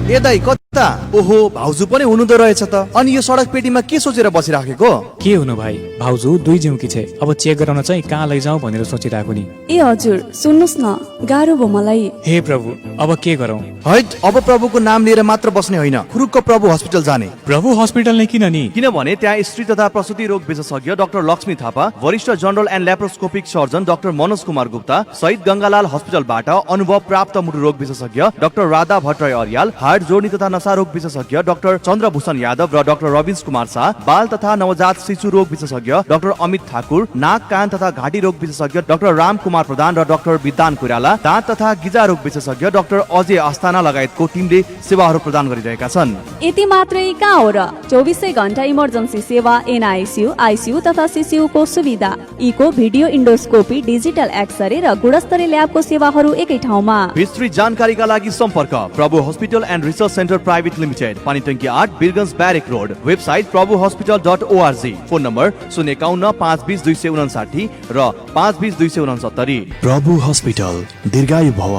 ए दाइ कता? ओहो, भाउजू पनि हुनुहुँदो रहेछ त। अनि यो सडक पेटीमा के सोचेर बसिराखेको? के हुनु भाइ, भाउजू 2 जिउकी छे, अब चेक गराउन चाहिँ कहाँ लैजाउँ भनेर सोचिरहेको नि। ए हजुर, सुन्नुस् न, गाह्रो भयो मलाई। हे प्रभु, अब के गरौँ? हैट, अब प्रभुको नाम लिएर मात्र बस्ने होइन, खुरुक्क प्रभु हस्पिटल जाने। प्रभु हस्पिटल नै किन नि? किनभने त्यहाँ स्त्री तथा प्रसुति रोग विशेषज्ञ डाक्टर लक्ष्मी थापा, वरिष्ठ general and laparoscopic surgeon doctor Manoj Kumar Gupta, शहीद गंगालाल हस्पिटलबाट अनुभव प्राप्त मुटु रोग विशेषज्ञ डाक्टर राधा भट्टराई अर्याल, हार्ट जोड्नी तथा नसा रोग विशेषज्ञ डाक्टर चन्द्रभूषण यादव र डाक्टर रविन्स कुमार शाह, बाल तथा नवजात शिशु रोग विशेषज्ञ डाक्टर अमित ठाकुर, नाक कान तथा घाँटी रोग विशेषज्ञ डाक्टर राम कुमार प्रधान र डाक्टर विद्वान कोइराला, दाँत तथा गिजा रोग विशेषज्ञ डाक्टर अजय अस्ताना लगायतको टिमले सेवाहरू प्रदान गरिरहेका छन्। यति मात्रै कहाँ हो र, 24 घण्टा इमर्जेन्सी सेवा, एनआइसियु, आइसियु तथा सिसियु को सुविधा, echo, video endoscopy, digital x-ray र गुणस्तरीय ल्याबको सेवाहरू एकै ठाउँमा। विस्तृत जानकारीका लागि सम्पर्क Prabhu hospital and research centre private limited, Panitanki 8, Birgunj barrack road. Website प्रभुहस्पिटल.org। फोन नम्बर 051 520 259 र 520 269। प्रभु हस्पिटल, दीर्घायु भव।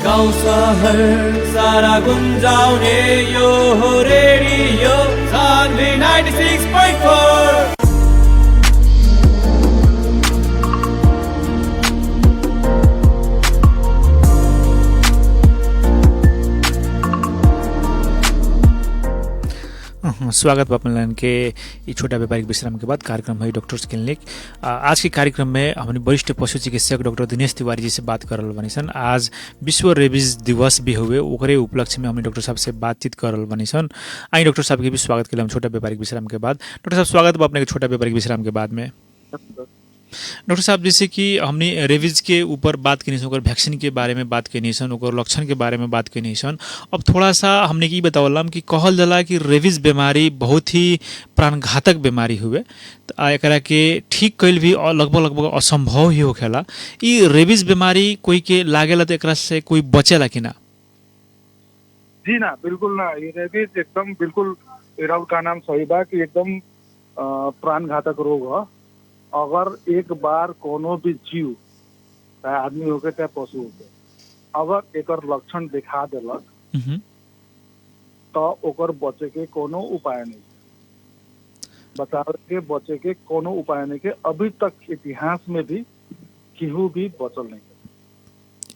गाउँ सहर सारा गुन्जाउने यो हो रेडियो सान्वी 96.4। स्वागत है अपन के ये छोटा व्यापारिक विश्राम के बाद कार्यक्रम है डॉक्टर्स क्लिनिक। आज के कार्यक्रम में हमने वरिष्ठ पशु चिकित्सक डॉक्टर दिनेश तिवारी जी से बात कर रहे बनी सन। आज विश्व रेबीज दिवस भी हुए, ओकरे उपलक्ष्य में हमने डॉक्टर साहब से बातचीत कर रहे बनी सन। आई डॉक्टर साहब के भी स्वागत के लिए हम छोटा व्यापारिक विश्राम के बाद। डॉक्टर साहब स्वागत है अपने के छोटा व्यापारिक विश्राम के बाद में। डॉक्टर साहब जैसे कि हमने रेबीज के ऊपर बात करनी सन, वैक्सीन के बारे में बात करनी सन, लक्षण के बारे में बात करनी सन। अब थोड़ा सा हमने की बतावलम कि कहल जाला कि रेबीज बीमारी बहुत ही प्राणघातक बीमारी हुए, तो एकरा के ठीक कैल भी लगभग असंभव ही होखेला। ई रेबीज बीमारी कोई के लागेला तो एकरा से कोई बचेला कि ना? जी ना, बिल्कुल ना। ये रेबीज एकदम बिल्कुल राउल का नाम सही बा कि एकदम प्राणघातक रोग है। अगर एक बार कोनो भी जीव, चाहे आदमी होके चाहे पशु होके, अगर एकर लक्षण दिखा देलक तो ओकर बचे के कोनो उपाय नहीं, बचाव के बचे के कोनो उपाय नहीं के अभी तक इतिहास में भी केहू भी बचल नहीं।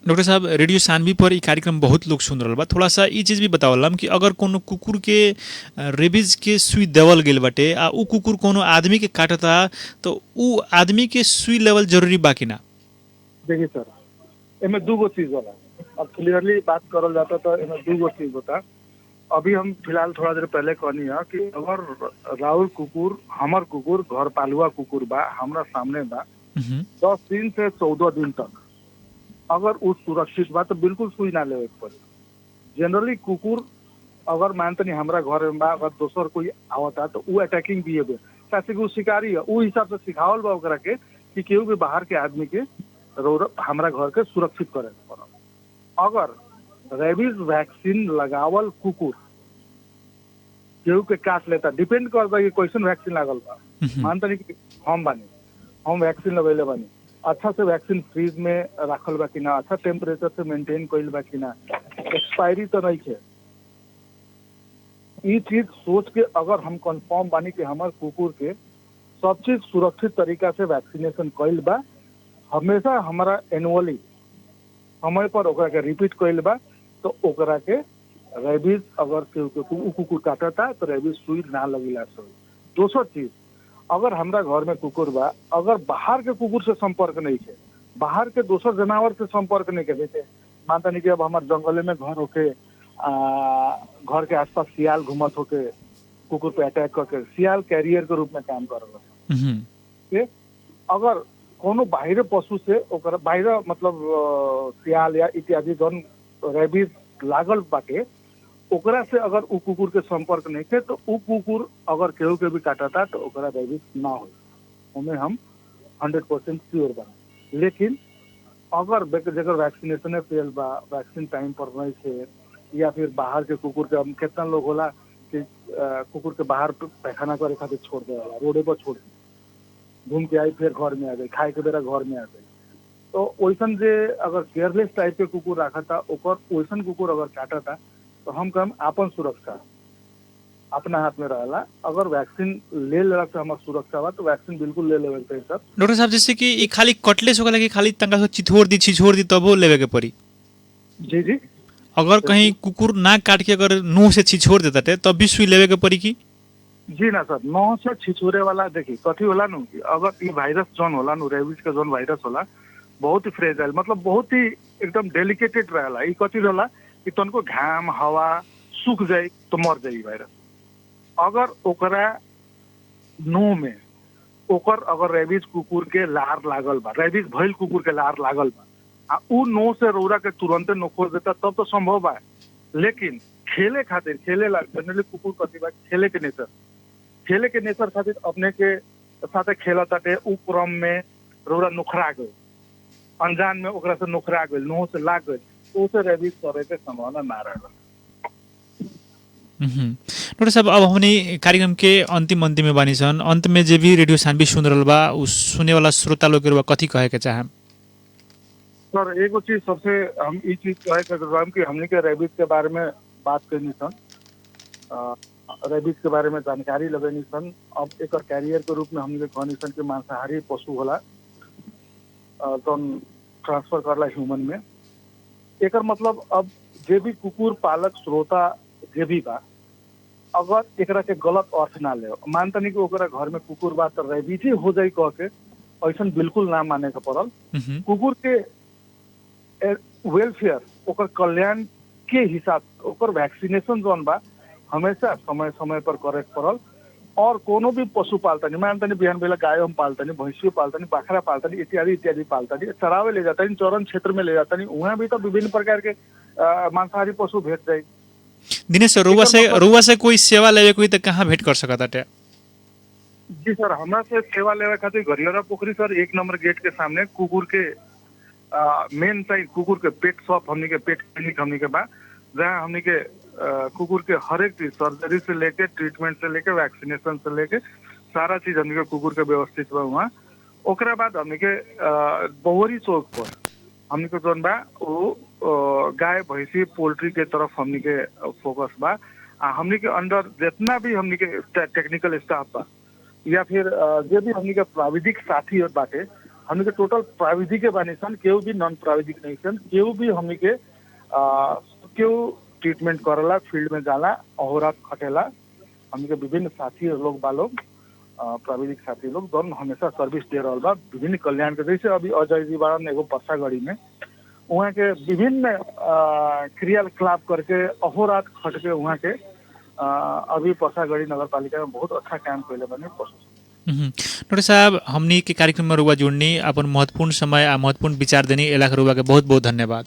डॉक्टर साहब रेडियो सानवी पर ये कार्यक्रम बहुत लोग सुन रहा बा, थोड़ा सा ये चीज भी बतावलम कि अगर कोनो कुकुर के रेबीज के सुई देवल गेल बाटे आ उ कुकुर कोनो आदमी के काटता तो उ आदमी के सुई लेवल जरूरी बा कि ना? देखिए सर, इनमें दूगो चीज होला। अब क्लियरली बात करल जाता तो इनमें दूगो चीज होता। अभी हम फिलहाल थोड़ा देर पहले कहनी है कि अगर राहुल कुकुर, हमार कुकुर घर पालुआ कुकुर बा, हमरा सामने बा, 10 दिन से 14 दिन तक अगर उस सुरक्षित बा तो बिल्कुल सुई ना लेवे पड़े। जनरली कुकुर अगर मानते नहीं हमारा घर में बा, अगर दोसर कोई आवता तो वो अटैकिंग बिहेवियर, कैसे कि वो शिकारी है, वो हिसाब से सिखावल बा ओकरा के कि केहू भी बाहर के आदमी के हमारा घर के सुरक्षित करे पड़ा। अगर रेबीज वैक्सीन लगावल कुकुर केहू के काट लेता, डिपेंड करता कि कैसन वैक्सीन लागल बा। मानते नहीं कि हम वैक्सीन लगेले बानी, अच्छा से वैक्सीन फ्रीज में रखल बा कि ना, अच्छा टेम्परेचर से मेंटेन कइल बा कि ना, एक्सपायरी तो नहीं है। ये चीज सोच के अगर हम कंफर्म बानी कि हमारे कुकुर के सब चीज सुरक्षित तरीका से वैक्सीनेशन कइल बा, हमेशा हमारा एनुअली समय पर ओकरा के रिपीट कइल बा, तो ओकरा के रेबीज अगर कुकुर काटता तो रेबीज सुई ना लगिला। दोसर चीज, अगर हमरा घर में कुकुर बा, अगर बाहर के कुकुर से संपर्क नहीं है, बाहर के दोसर जनावर से संपर्क नहीं करे थे। मानता नहीं कि अब हमारे जंगले में घर होके घर के आसपास सियाल घूमत होके कुकुर पे अटैक करके सियाल कैरियर के रूप में काम कर रहा है। अगर कोनो बाहर पशु से ओकर बाहर मतलब सियाल या इत्यादि जन रेबीज लागल बाटे ओकरा से अगर उ कुकुर के संपर्क नहीं थे तो उ कुकुर अगर केहू के भी काटता तो ओकरा रेबीज ना हो, उनमें हम 100% श्योर बा। लेकिन अगर जेकर वैक्सीनेशन फेल बा, वैक्सीन टाइम पर नहीं थे, या फिर बाहर के कुकुर के कितना लोग होला कि कुकुर के बाहर पैखाना करे खातिर छोड़ दे, रोडे पर छोड़ दे, घूम के आई फिर घर में आ गई, खाए के बेरा घर में आ गई। तो वैसन जे अगर केयरलेस टाइप के कुकुर रखा था ओकर वैसन कुकुर अगर काटा था तो हम कम आपन सुरक्षा अपना हाथ में रहला। अगर वैक्सीन ले लेला से हमार सुरक्षा बा तो वैक्सीन बिल्कुल ले लेवे के सर। डॉक्टर साहब जैसे कि ये खाली कटले से होगा कि खाली तंगा से छिछोड़ दी तब लेवे के पड़ी? जी जी, अगर कहीं कुकुर नाक काट के अगर नोह से छिछोड़ देता थे तब भी सुई लेवे के पड़ी की? जी ना सर, नोह से छिछोरे वाला देखिए कथी होला नु कि अगर ये वायरस जोन होला नु रेबीज का जोन वायरस होला बहुत ही फ्रेजाइल मतलब बहुत ही एकदम डेलिकेटेड रहेला। ये कथी होला कि तनको घाम हवा सूख जाए तो मर जाए वायरस। अगर ओकरा नो में ओकर अगर रेबीज कुकुर के लार लागल बा, रेबीज भइल कुकुर के लार लागल बा आ उ नो से रौरा के तुरंते नोखोर देता तब तो संभव बा। लेकिन खेले खातिर खेले ला जनरली कुकुर कथी बा खेले के नेचर खातिर अपने के साथे खेला ताटे उ क्रम में रौरा नुखरा गए, अनजान में ओकरा से नुखरा गए, नो से लाग गए, तो उसे रेबीज करे के संभावना ना रहेला। डॉक्टर साहब अब हमने कार्यक्रम के अंतिम में बानी सन, अंत में जे भी रेडियो सानवी सुन रहल बा उस सुने वाला श्रोता लोग के कथी कहे के चाहे? सर एगो चीज सबसे हम ई चीज कहे के चाहम कि हमने के रेबीज के बारे में बात करनी सन, रेबीज के बारे में जानकारी लगनी सन। अब एक कैरियर के रूप में हमने कहनी सन कि मांसाहारी पशु होला तो ट्रांसफर करला ह्यूमन में। एकर मतलब अब जे भी कुकुर पालक श्रोता जे भी बा अगर एकरा के गलत अर्थ ना ले, मानता नहीं कि ओकरा घर में कुकुर बा तो रेबीज ही हो जाई कह के ऐसा बिल्कुल ना माने के पड़ल। कुकुर के वेलफेयर ओकर कल्याण के हिसाब ओकर वैक्सीनेशन जोन बा हमेशा समय समय पर करे पड़ल। और कोनो भी पशु पालता नहीं, मानता नहीं बिहान बेला गाय हम पालता नहीं, भैंसियों पालता नहीं, बाखरा पालता नहीं, इत्यादि पालता नहीं, चरावे ले जाता नहीं, चौरन क्षेत्र में ले जाता नहीं, वहाँ भी तो विभिन्न प्रकार के मांसाहारी पशु भेट जाए। दिनेश रुआ से कोई सेवा लेवे कोई तो कहाँ भेंट कर सकता है? जी सर, हमरा से सेवा लेवे खातिर घरियारा पोखरी सर 1 नंबर गेट के सामने कुकुर के मेन साइड कुकुर के पेट शॉप हमनी के पेट क्लिनिक हमनी के बा, जहाँ हमनी के कुकुर के हर एक चीज सर्जरी से लेके ट्रीटमेंट से लेके वैक्सीनेशन से लेके सारा चीज हमनी के कुकुर के व्यवस्थित बा वहाँ। ओकरा बाद हमनी के बहुवरी चौक पर हमनी के जोन बा वो गाय भैंसी पोल्ट्री के तरफ हमनी के फोकस बा। हमनी के अंडर जितना भी हमनी के टेक्निकल स्टाफ बा या फिर जो भी हमनी के प्राविधिक साथी बाटे हमनी के टोटल प्राविधिक के बानी सन, केहू भी नॉन प्राविधिक नहीं सन, केहू भी हमनी के केहू ट्रीटमेंट करला, फील्ड में जाला, अहोरात खटेला। हमनी के विभिन्न साथी लोग बा लोग प्राविधिक साथी लोग दोनों हमेशा सर्विस दे रहा बा विभिन्न कल्याण के। जैसे अभी अजय जी बारन एगो परसागढ़ी में वहाँ के विभिन्न क्रियाकलाप करके अहोरात खट के वहाँ के अभी परसागढ़ी नगर पालिका में बहुत अच्छा काम कैले बने पशु। डॉक्टर साहब हमनी के कार्यक्रम में रुआ जुड़नी अपन महत्वपूर्ण समय आ महत्वपूर्ण विचार देनी एला रुआ के बहुत बहुत धन्यवाद।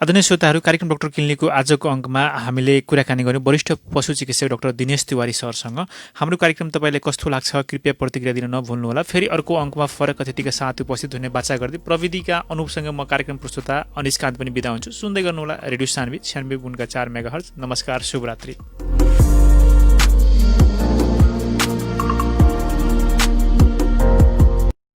आदरणीय श्रोताहरू, कार्यक्रम डाक्टर क्लिनिकको आजको अङ्कमा हामीले कुराकानी गर्यौँ वरिष्ठ पशु चिकित्सक डाक्टर दिनेश तिवारी सरसँग। हाम्रो कार्यक्रम तपाईँलाई कस्तो लाग्छ कृपया प्रतिक्रिया दिन नभुल्नुहोला। फेरि अर्को अङ्कमा फरक अतिथिका साथ उपस्थित हुने बाचा गर्दै प्रविधिका अनुपसँग म कार्यक्रम प्रस्तुता अनिश कान्त पनि बिदा हुन्छु। सुन्दै गर्नुहोला रेडियो सानवी 96.4 मेगाहर्ज। नमस्कार, शुभरात्रि।